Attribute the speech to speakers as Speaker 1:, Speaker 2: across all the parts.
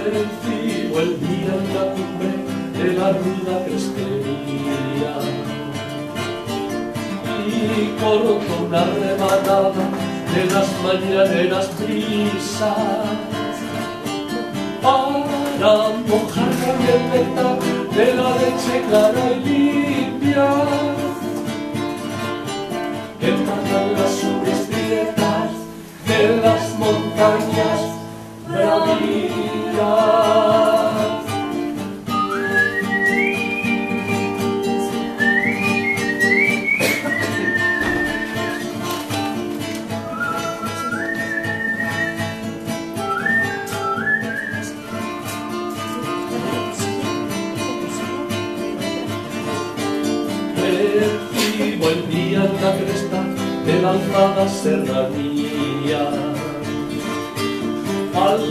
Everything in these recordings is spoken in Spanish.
Speaker 1: Percibo el día en la cumbre de la ruda crestería y corro con una rebanada de las mañaneras brisas para mojarme el néctar de la leche clara y limpia que matan las suaves grietas de las montañas bravías. Percibo el día en la cresta de la alzada serranía. Al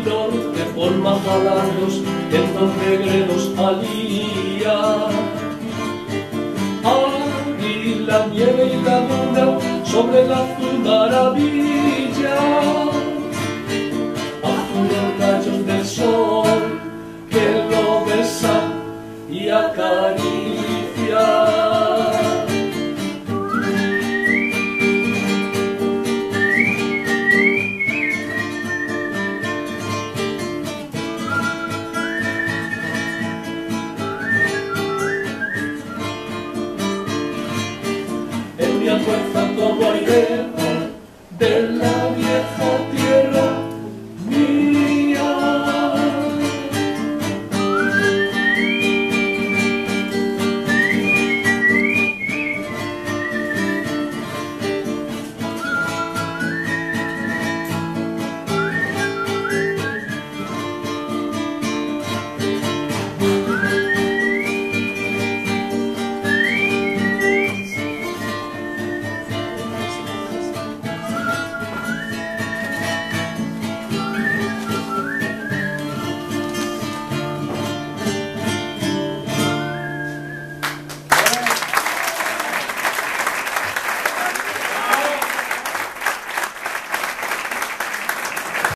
Speaker 1: norte por Majalarros, en los negreros alía. Allí la nieve y la luna sobre la azul maravilla.